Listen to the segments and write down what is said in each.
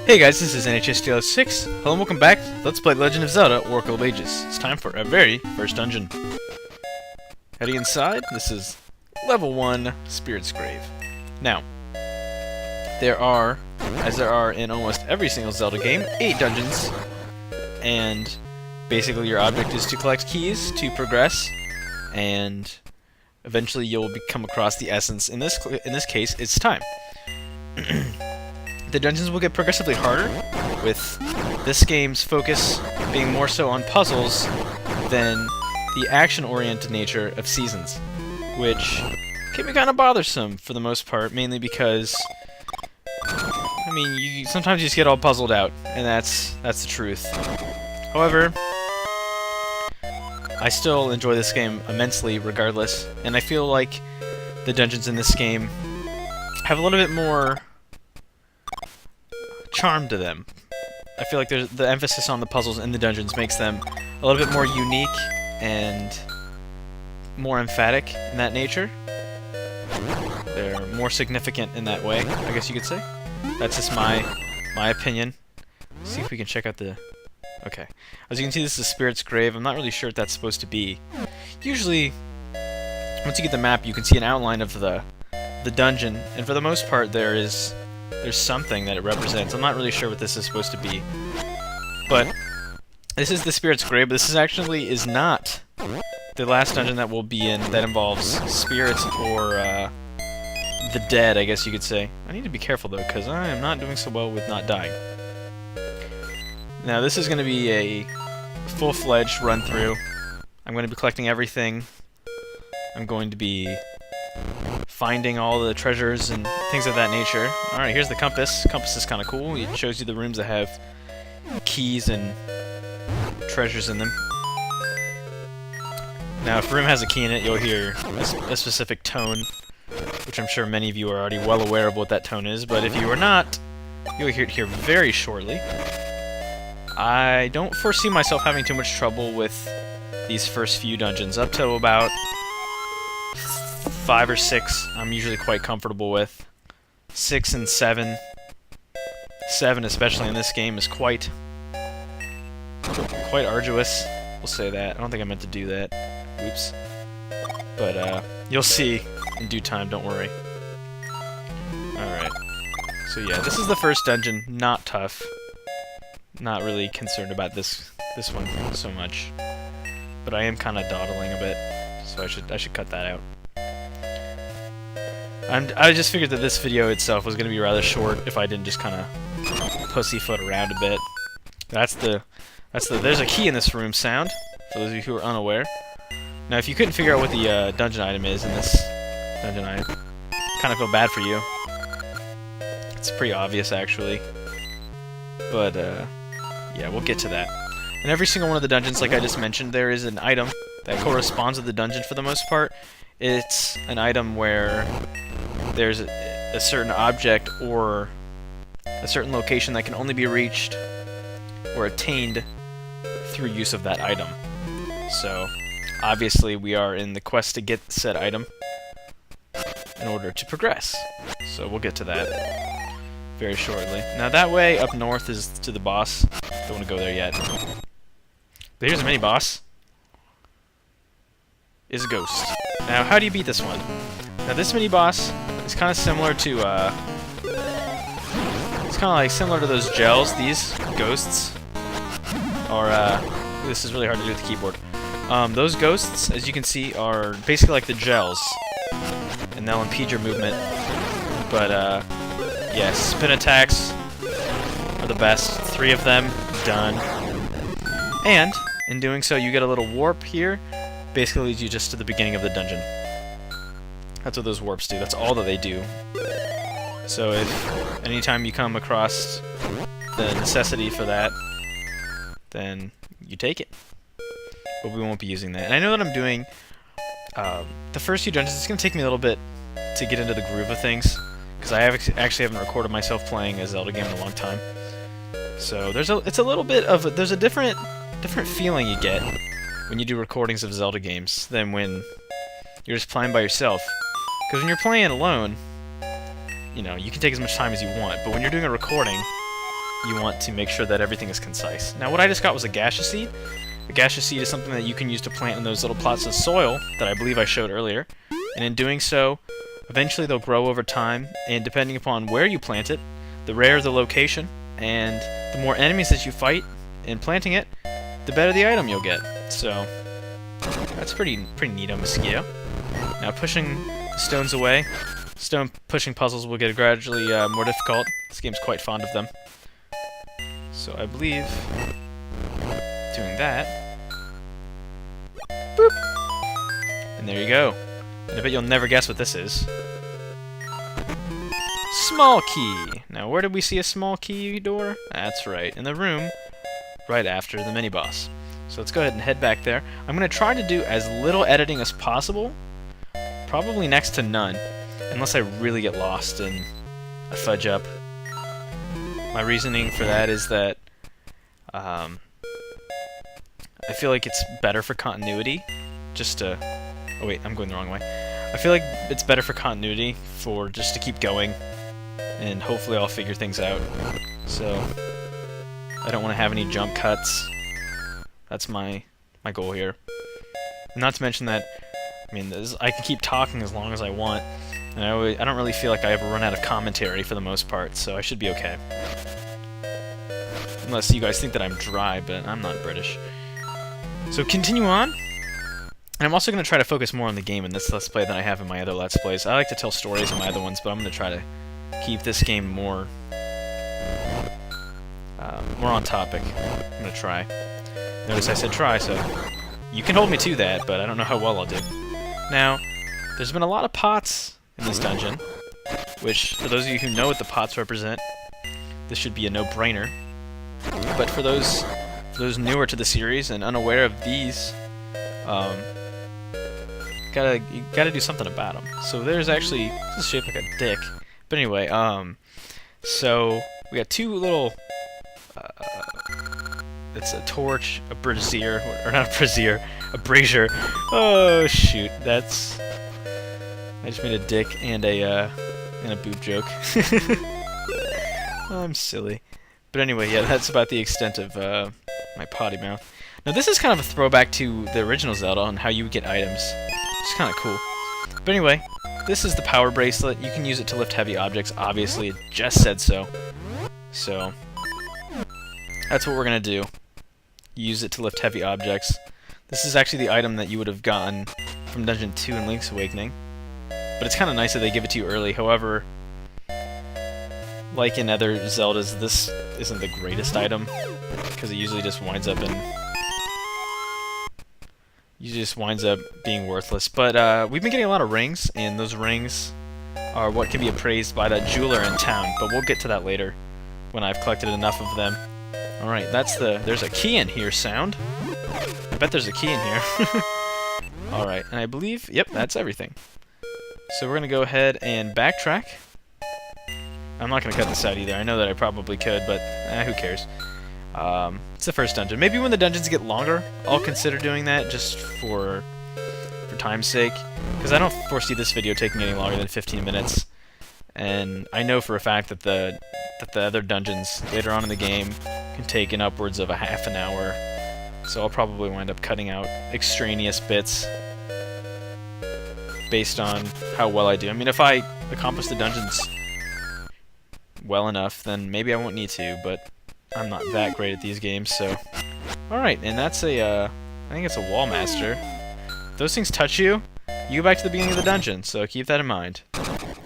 Hey guys, this is NHSTL6. Hello and welcome back. Let's play Legend of Zelda: Oracle of Ages. It's time for our very first dungeon. Heading inside, this is level 1, Spirit's Grave. Now, there are, as there are in almost every single Zelda game, 8 dungeons, and basically your object is to collect keys to progress, and eventually you'll come across the essence. In this case, it's time. The dungeons will get progressively harder, with this game's focus being more so on puzzles than the action-oriented nature of seasons, which can be kind of bothersome for the most part, mainly because, I mean, sometimes you just get all puzzled out, and that's the truth. However, I still enjoy this game immensely regardless, and I feel like the dungeons in this game have a little bit more charm to them. I feel like the emphasis on the puzzles in the dungeons makes them a little bit more unique and more emphatic in that nature. They're more significant in that way, I guess you could say. That's just my opinion. Let's see if we can check out the... Okay. As you can see, this is Spirit's Grave. I'm not really sure what that's supposed to be. Usually, once you get the map, you can see an outline of the dungeon, and for the most part there's something that it represents. I'm not really sure what this is supposed to be. But this is the Spirit's Grave. This is not the last dungeon that we'll be in that involves spirits or the dead, I guess you could say. I need to be careful though, because I am not doing so well with not dying. Now this is going to be a full-fledged run-through. I'm going to be collecting everything. I'm going to be finding all the treasures and things of that nature. Alright, here's the compass. Compass is kind of cool. It shows you the rooms that have keys and treasures in them. Now, if a room has a key in it, you'll hear a specific tone, which I'm sure many of you are already well aware of what that tone is, but if you are not, you'll hear it here very shortly. I don't foresee myself having too much trouble with these first few dungeons. Up to about 5 or 6, I'm usually quite comfortable with. 6 and 7. 7, especially in this game, is quite arduous. We'll say that. I don't think I meant to do that. Oops. But you'll see in due time. Don't worry. All right. So yeah, this is the first dungeon. Not tough. Not really concerned about this one so much. But I am kind of dawdling a bit, so I should cut that out. I just figured that this video itself was going to be rather short if I didn't just kind of pussyfoot around a bit. There's a key in this room sound, for those of you who are unaware. Now, if you couldn't figure out what the dungeon item is in this dungeon, I kind of feel bad for you. It's pretty obvious, actually. But, yeah, we'll get to that. In every single one of the dungeons, like I just mentioned, there is an item that corresponds to the dungeon for the most part. It's an item where there's a certain object or a certain location that can only be reached or attained through use of that item. So, obviously, we are in the quest to get said item in order to progress. So we'll get to that very shortly. Now that way up north is to the boss. Don't want to go there yet. But here's a mini-boss. Is a ghost. Now, how do you beat this one? Now, this mini-boss is kind of similar to, it's kind of like similar to those gels. These ghosts are, this is really hard to do with the keyboard. Those ghosts, as you can see, are basically like the gels, and they'll impede your movement. But, yeah, spin attacks are the best. 3 of them, done. And, in doing so, you get a little warp here. Basically leads you just to the beginning of the dungeon. That's what those warps do. That's all that they do. So if anytime you come across the necessity for that, then you take it. But we won't be using that. And I know that I'm doing the first few dungeons. It's going to take me a little bit to get into the groove of things, because I actually haven't recorded myself playing a Zelda game in a long time. So it's a little bit of there's a different feeling you get when you do recordings of Zelda games than when you're just playing by yourself. Because when you're playing alone, you know, you can take as much time as you want, but when you're doing a recording, you want to make sure that everything is concise. Now, what I just got was a gaseous seed. A gaseous seed is something that you can use to plant in those little plots of soil that I believe I showed earlier. And in doing so, eventually they'll grow over time, and depending upon where you plant it, the rarer the location, and the more enemies that you fight in planting it, the better the item you'll get. So, that's pretty neat on Mosquito. Now, pushing the stones away, stone pushing puzzles will get gradually more difficult. This game's quite fond of them. So I believe doing that. Boop! And there you go. And I bet you'll never guess what this is. Small key! Now where did we see a small key door? That's right, in the room right after the mini-boss. So let's go ahead and head back there. I'm going to try to do as little editing as possible. Probably next to none. Unless I really get lost and I fudge up. My reasoning for that is that I feel like it's better for continuity just to... Oh wait, I'm going the wrong way. I feel like it's better for continuity for just to keep going, and hopefully I'll figure things out. So I don't want to have any jump cuts. That's my goal here. Not to mention that, I mean, I can keep talking as long as I want, and I don't really feel like I ever run out of commentary for the most part, so I should be okay. Unless you guys think that I'm dry, but I'm not British. So continue on. And I'm also going to try to focus more on the game in this Let's Play than I have in my other Let's Plays. I like to tell stories in my other ones, but I'm going to try to keep this game more on topic. I'm going to try. Notice I said try, so you can hold me to that, but I don't know how well I'll do. Now, there's been a lot of pots in this dungeon, which, for those of you who know what the pots represent, this should be a no-brainer. But for those newer to the series and unaware of these, you gotta do something about them. So there's actually, this is shaped like a dick. But anyway, so we got two little, it's a torch, a brazier, or not a brazier, a brazier. Oh shoot, that's, I just made a dick and a boob joke. I'm silly. But anyway, yeah, that's about the extent of my potty mouth. Now this is kind of a throwback to the original Zelda on how you would get items. It's kind of cool. But anyway, this is the power bracelet. You can use it to lift heavy objects. Obviously, it just said so. So, that's what we're going to do. Use it to lift heavy objects. This is actually the item that you would have gotten from Dungeon 2 in Link's Awakening. But it's kind of nice that they give it to you early. However, like in other Zeldas, this isn't the greatest item, because it usually just winds up being worthless. But we've been getting a lot of rings, and those rings are what can be appraised by that jeweler in town. But we'll get to that later when I've collected enough of them. All right, there's a key in here sound. I bet there's a key in here. All right, and I believe, yep, that's everything. So we're gonna go ahead and backtrack. I'm not going to cut this out either. I know that I probably could, but who cares? It's the first dungeon. Maybe when the dungeons get longer, I'll consider doing that just for time's sake. Because I don't foresee this video taking any longer than 15 minutes. And I know for a fact that the other dungeons later on in the game can take in upwards of a half an hour. So I'll probably wind up cutting out extraneous bits based on how well I do. I mean, if I accomplish the dungeons well enough, then maybe I won't need to, but I'm not that great at these games, so... Alright, and that's I think it's a wall master. If those things touch you, you go back to the beginning of the dungeon, so keep that in mind.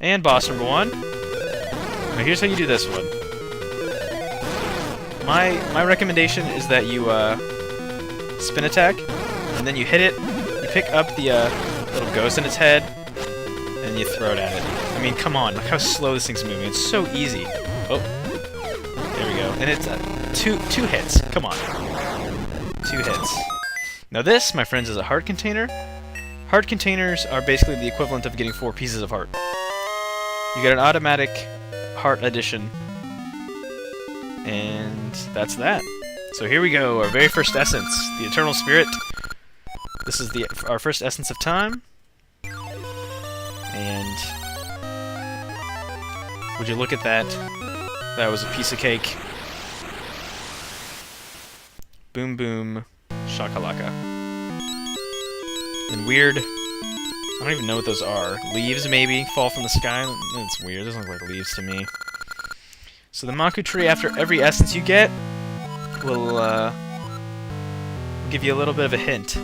And boss number 1. Now here's how you do this one. My recommendation is that you spin attack, and then you hit it, you pick up the little ghost in its head, and you throw it at it. I mean, come on, look how slow this thing's moving. It's so easy. Oh, there we go. And it's two hits. Come on. 2 hits. Now this, my friends, is a heart container. Heart containers are basically the equivalent of getting 4 pieces of heart. You get an automatic heart addition. And that's that. So here we go, our very first essence, the Eternal Spirit. This is our first essence of time. And would you look at that? That was a piece of cake. Boom boom. Shakalaka. And weird... I don't even know what those are. Leaves, maybe? Fall from the sky? That's weird. Those look like leaves to me. So the Maku tree, after every essence you get, will give you a little bit of a hint.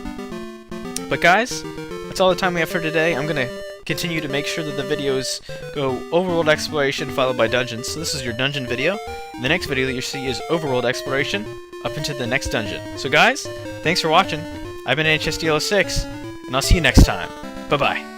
But guys, that's all the time we have for today. I'm going to continue to make sure that the videos go overworld exploration followed by dungeons. So this is your dungeon video. And the next video that you see is overworld exploration up into the next dungeon. So guys, thanks for watching. I've been HSDL6, and I'll see you next time. Bye-bye.